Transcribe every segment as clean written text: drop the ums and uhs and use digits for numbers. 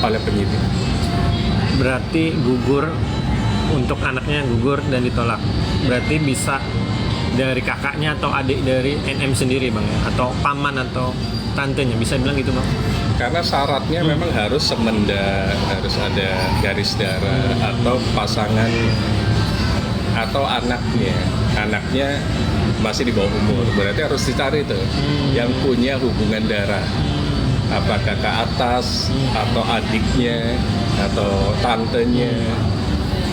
oleh penyidik. Berarti gugur untuk anaknya gugur dan ditolak. Berarti bisa dari kakaknya atau adik dari NM sendiri bang ya? Atau paman atau tantenya, bisa bilang gitu bang? Karena syaratnya memang harus semenda, harus ada garis darah atau pasangan atau anaknya masih di bawah umur, berarti harus dicari tuh yang punya hubungan darah, apakah ke atas atau adiknya atau tantenya.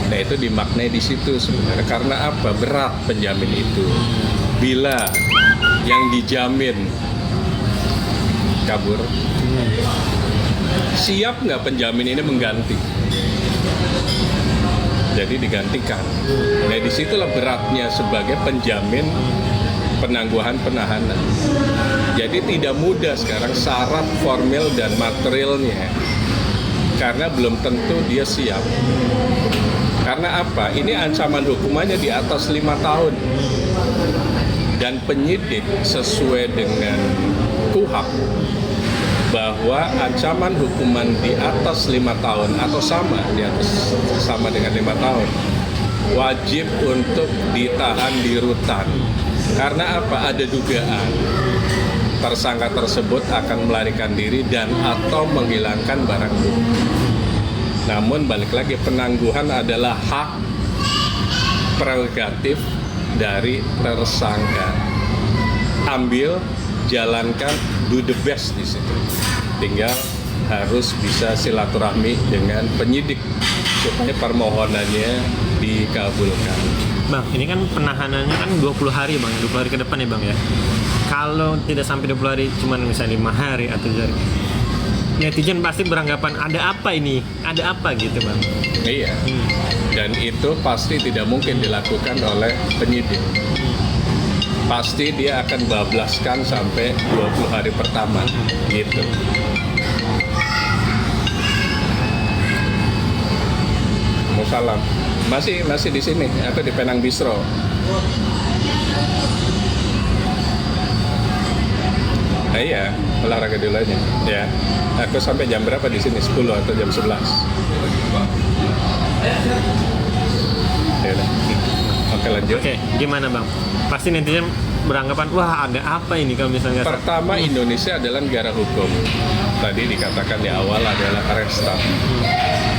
Nah itu dimaknai di situ sebenarnya. Karena apa? Berat penjamin itu. Bila yang dijamin kabur, siap nggak penjamin ini mengganti? Jadi digantikan. Nah disitulah beratnya sebagai penjamin penangguhan penahanan. Jadi tidak mudah sekarang syarat formil dan materialnya, karena belum tentu dia siap. Karena apa? Ini ancaman hukumannya di atas 5 tahun. Dan penyidik sesuai dengan KUHP bahwa ancaman hukuman di atas 5 tahun atau sama dengan 5 tahun wajib untuk ditahan di rutan. Karena apa? Ada dugaan tersangka tersebut akan melarikan diri dan atau menghilangkan barang bukti. Namun balik lagi, penangguhan adalah hak prerogatif dari tersangka. Ambil, jalankan, do the best di situ. Tinggal harus bisa silaturahmi dengan penyidik supaya permohonannya dikabulkan. Bang, ini kan penahanannya kan 20 hari bang, 20 hari ke depan ya bang ya. Kalau tidak sampai 20 hari, cuman misalnya 5 hari atau jadi, netizen pasti beranggapan ada apa ini, ada apa gitu bang. Iya, dan itu pasti tidak mungkin dilakukan oleh penyidik. Pasti dia akan bablaskan sampai 20 hari pertama gitu. Musalam. Masih di sini atau di Penang Bistro? Iya, olahraga dulu aja. Ya. Aku sampai jam berapa di sini? 10 atau jam 11? Ya udah. Oke, lanjut. Oke, gimana bang? Pasti netizen beranggapan, wah ada apa ini kalau misalnya. Pertama, Indonesia adalah negara hukum. Tadi dikatakan di awal adalah Resta.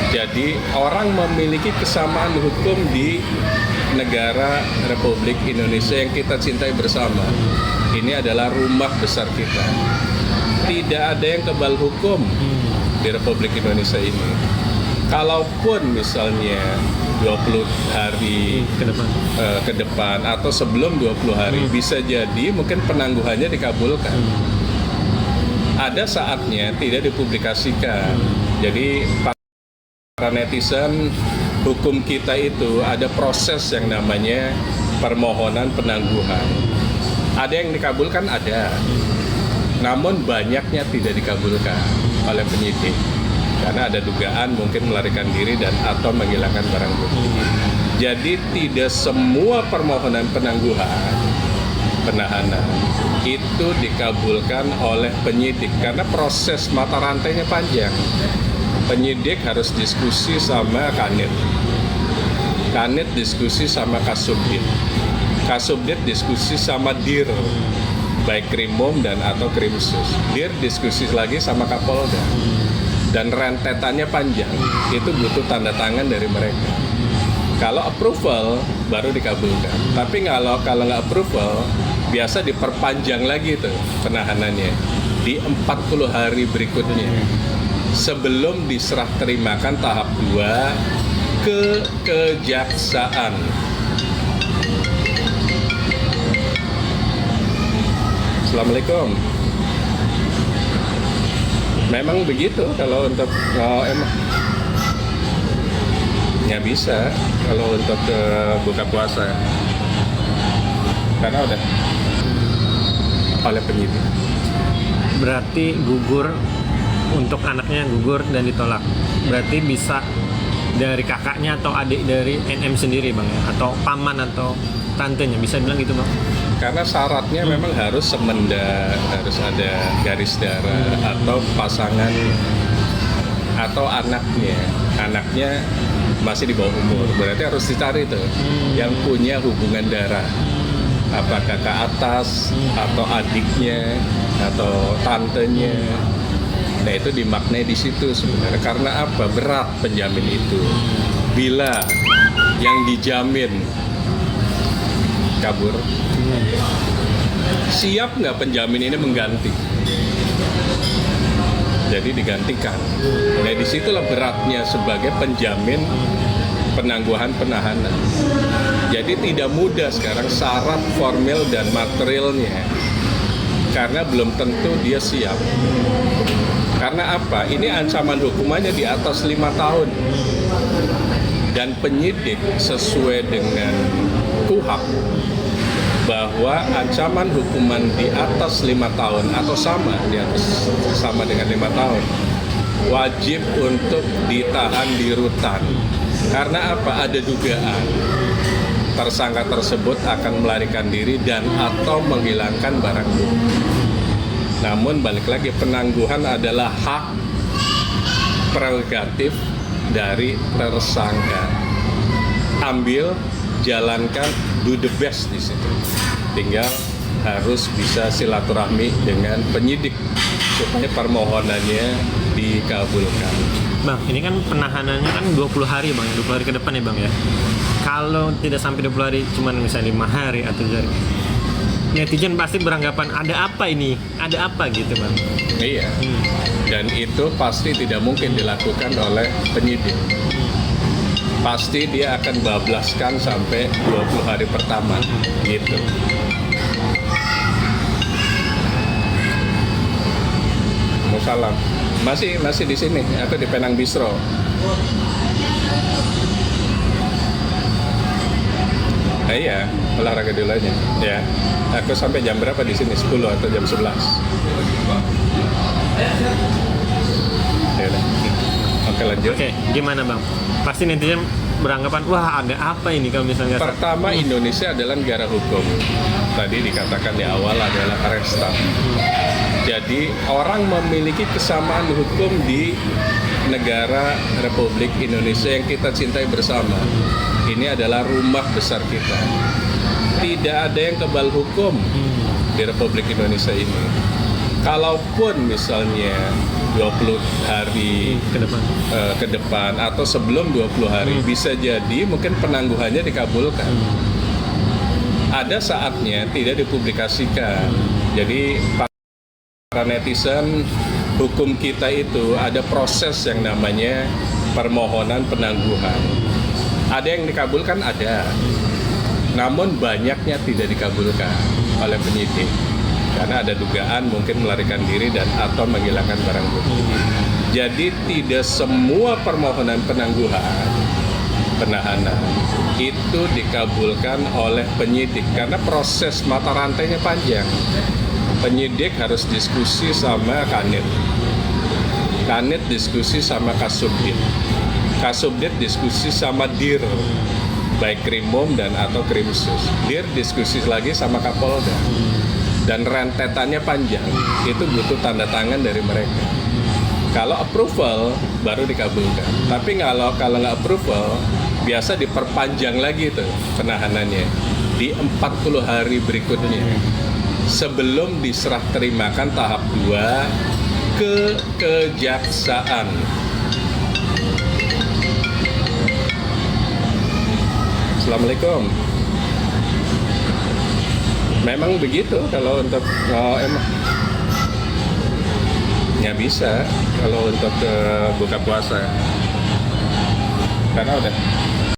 Jadi orang memiliki kesamaan hukum di negara Republik Indonesia yang kita cintai bersama. Ini adalah rumah besar kita. Tidak ada yang kebal hukum di Republik Indonesia ini. Kalaupun misalnya 20 hari ke depan atau sebelum 20 hari bisa jadi mungkin penangguhannya dikabulkan. Ada saatnya tidak dipublikasikan. Jadi para netizen, hukum kita itu ada proses yang namanya permohonan penangguhan. Ada yang dikabulkan, ada. Namun banyaknya tidak dikabulkan oleh penyidik. Karena ada dugaan mungkin melarikan diri dan atau menghilangkan barang bukti. Jadi tidak semua permohonan penahanan itu dikabulkan oleh penyidik. Karena proses mata rantainya panjang. Penyidik harus diskusi sama Kanit. Kanit diskusi sama Kasubdit. Kasubdit diskusi sama Dir, baik Krimum dan atau Krimsus. Dir diskusi lagi sama Kapolda. Dan rentetannya panjang, itu butuh tanda tangan dari mereka. Kalau approval, baru dikabulkan. Tapi kalau nggak approval, biasa diperpanjang lagi tuh penahanannya di 40 hari berikutnya. Sebelum diserah terimakan tahap 2 ke kejaksaan. Assalamualaikum. Memang begitu kalau untuk emang nggak bisa kalau untuk buka puasa karena udah oleh penyidik. Berarti gugur untuk anaknya gugur dan ditolak. Berarti bisa dari kakaknya atau adik dari NM sendiri bang ya? Atau paman atau tantenya, bisa bilang gitu bang? Karena syaratnya memang harus semenda, harus ada garis darah atau pasangan atau anaknya masih di bawah umur, berarti harus dicari tuh yang punya hubungan darah, apa kakak atas atau adiknya atau tantenya. Nah itu dimaknai di situ sebenarnya, karena apa? Berat penjamin itu. Bila yang dijamin kabur, siap nggak penjamin ini mengganti? Jadi digantikan. Nah disitulah beratnya sebagai penjamin penangguhan penahanan. Jadi tidak mudah sekarang syarat formil dan materialnya, karena belum tentu dia siap. Karena apa? Ini ancaman hukumannya di atas 5 tahun. Dan penyidik sesuai dengan KUHP bahwa ancaman hukuman di atas 5 tahun atau sama dengan 5 tahun wajib untuk ditahan di rutan. Karena apa? Ada dugaan tersangka tersebut akan melarikan diri dan atau menghilangkan barang bukti. Namun balik lagi, penangguhan adalah hak prerogatif dari tersangka. Ambil, jalankan, do the best di situ. Tinggal harus bisa silaturahmi dengan penyidik supaya permohonannya dikabulkan. Bang, ini kan penahanannya kan 20 hari Bang, 20 hari ke depan ya Bang ya. Kalau tidak sampai 20 hari, cuman misalnya 5 hari atau dari netizen pasti beranggapan ada apa ini? Ada apa gitu Bang? Iya. Dan itu pasti tidak mungkin dilakukan oleh penyidik. Pasti dia akan bablaskan sampai 20 hari pertama gitu. Salam. Masih di sini, aku di Penang Bistro. Nah, iya, olahraga dulu aja. Ya. Aku sampai jam berapa di sini? 10 atau jam 11. Ya udah. Oke, lanjut. Oke, gimana Bang? Pasti netizen beranggapan, wah ada apa ini kalau misalnya... Pertama, Indonesia adalah negara hukum. Tadi dikatakan di awal adalah Resta. Jadi orang memiliki kesamaan hukum di negara Republik Indonesia yang kita cintai bersama. Ini adalah rumah besar kita. Tidak ada yang kebal hukum di Republik Indonesia ini. Kalaupun misalnya 20 hari ke depan atau sebelum 20 hari bisa jadi mungkin penangguhannya dikabulkan. Ada saatnya tidak dipublikasikan. Jadi para netizen, hukum kita itu ada proses yang namanya permohonan penangguhan. Ada yang dikabulkan, ada. Namun banyaknya tidak dikabulkan oleh penyidik. Karena ada dugaan mungkin melarikan diri dan atau menghilangkan barang bukti. Jadi tidak semua permohonan penahanan itu dikabulkan oleh penyidik. Karena proses mata rantainya panjang. Penyidik harus diskusi sama Kanit. Kanit diskusi sama Kasubdit. Kasubdit diskusi sama Dir, baik Krimum dan atau Krimsus. Dir diskusi lagi sama Kapolda. Dan rentetannya panjang. Itu butuh tanda tangan dari mereka. Kalau approval baru dikabulkan. Tapi kalau nggak approval, biasa diperpanjang lagi tuh penahanannya di 40 hari berikutnya. Sebelum diserah terimakan tahap 2 ke kejaksaan. Assalamualaikum. Memang begitu kalau untuk emang nggak bisa kalau untuk buka puasa karena udah